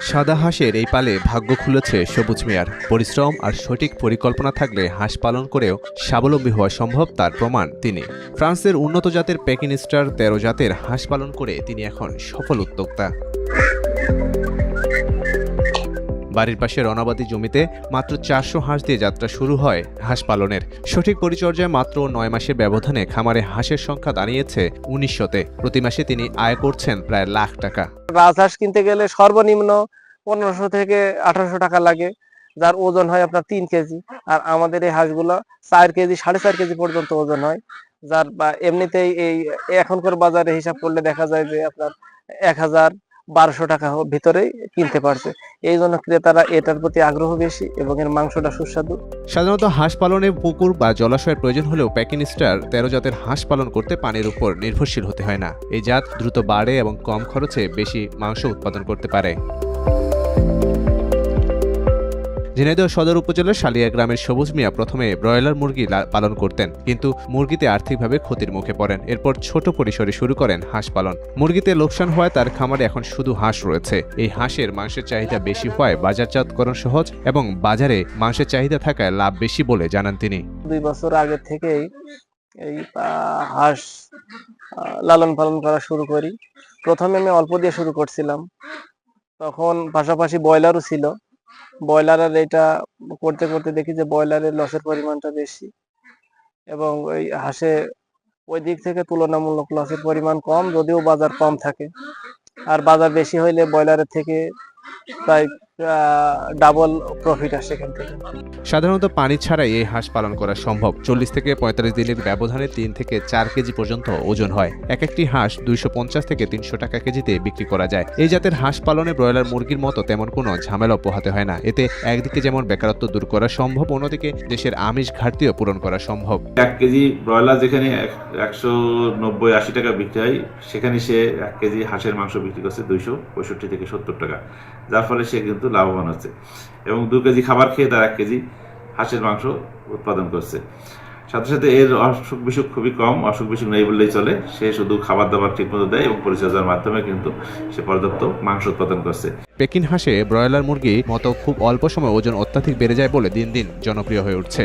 সাদা হাঁসের এই পালে ভাগ্য খুলেছে সবুজ মিয়ার। পরিশ্রম আর সঠিক পরিকল্পনা থাকলে হাঁস পালন করেও স্বাবলম্বী হওয়া সম্ভব, তার প্রমাণ তিনি। ফ্রান্সের উন্নত জাতের পেকিন স্টার ১৩ জাতের হাঁস পালন করে তিনি এখন সফল উদ্যোক্তা। বাড়ির পাশে রণাবাদী জমিতে মাত্র ৪০০ হাঁস দিয়ে যাত্রা শুরু হয় হাঁস পালনের। সঠিক পরিচর্যায় মাত্র ৯ মাসের ব্যবধানে খামারে হাঁসের সংখ্যা দাঁড়িয়েছে ১৯০০-তে। প্রতি মাসে তিনি আয় করছেন প্রায় লাখ টাকা। রাজহাঁস কিনতে গেলে সর্বনিম্ন ১৫০০ থেকে ১৮০০ টাকা লাগে, যার ওজন হয় আপনার ৩ কেজি। আর আমাদের এই হাঁসগুলো ৪ কেজি ৪.৫ কেজি পর্যন্ত ওজন হয়, যার এমনিতেই এই এখনকার বাজারে হিসাব করলে দেখা যায় যে আপনার ১,১২০০ টাকা ভিতরেই কিনতে পারছে। এই জন্য ক্রেতারা এটার প্রতি আগ্রহ বেশি এবং এর মাংসটা সুস্বাদু। সাধারণত হাঁস পালনে পুকুর বা জলাশয়ের প্রয়োজন হলেও পেকিন স্টার ১৩ জাতের হাঁস পালন করতে পানির উপর নির্ভরশীল হতে হয় না। এই জাত দ্রুত বাড়ে এবং কম খরচে বেশি মাংস উৎপাদন করতে পারে। ঝিনাইদহ সদর উপজেলার সালিয়া গ্রামের সবুজ মিয়া প্রথমে ব্রয়লার মুরগি পালন করতেন, কিন্তু মুরগিতে আর্থিকভাবে ক্ষতির মুখে পড়েন। এরপর ছোট পরিসরে শুরু করেন হাঁস পালন। মুরগিতে লোকসান হওয়ায় তার খামারে এখন শুধু হাঁস রয়েছে। এই হাঁসের মাংসের চাহিদা বেশি হওয়ায় বাজারজাতকরণ সহজ এবং বাজারে মাংসের চাহিদা থাকায় লাভ বেশি বলে জানান তিনি। ২ বছর আগে থেকেই এই হাঁস লালন পালন করা শুরু করি। প্রথমে আমি অল্প দিয়ে শুরু করছিলাম, তখন পাশাপাশি ব্রয়লারও ছিল। ব্রয়লারের এটা করতে করতে দেখি যে ব্রয়লারের লসের পরিমাণটা বেশি এবং ওই হাঁসে ওই দিক থেকে তুলনামূলক লসের পরিমাণ কম, যদিও বাজার কম থাকে। আর বাজার বেশি হইলে ব্রয়লারের থেকে প্রায় ডাবল প্রফিট আসে এখান থেকে। সাধারণত পানি ছাড়াই এই হাঁস পালন করা সম্ভব। ৪০ থেকে ৪৫ দিনের ব্যবধানে ৩ থেকে ৪ কেজি পর্যন্ত ওজন হয়। এক একটি হাঁস ২৫০ থেকে ৩০০ টাকা কেজিতে বিক্রি করা যায়। এই জাতের হাঁস পালনে ব্রয়লার মুরগির মতো তেমন কোনো ঝামেলা পোহাতে হয় না। এতে একদিকে যেমন বেকারত্ব দূর করা সম্ভব, অন্যদিকে দেশের আমিষ ঘাটতিও পূরণ করা সম্ভব। ১ কেজি ব্রয়লার যেখানে ১৯০-৮০ টাকা বিক্রি হয়, সেখানে সে ১ কেজি হাঁসের মাংস বিক্রি করছে ২৬৫ থেকে ৭০ টাকা, যার ফলে সে কিন্তু লাভবান হচ্ছে এবং ২ কেজি খাবার খেয়ে তার ১ কেজি হাঁসের মাংস উৎপাদন করছে। সাথে সাথে এর অসুখ বিসুখ খুবই কম, অসুখ বিসুখ নেই বললেই চলে। সে শুধু খাবার দাবার ঠিক মতো দেয় এবং পরিচর্যার মাধ্যমে কিন্তু সে পর্যাপ্ত মাংস উৎপাদন করছে। পেকিন হাঁসে ব্রয়লার মুরগি মতো খুব অল্প সময় ওজন অত্যাধিক বেড়ে যায় বলে দিন দিন জনপ্রিয় হয়ে উঠছে।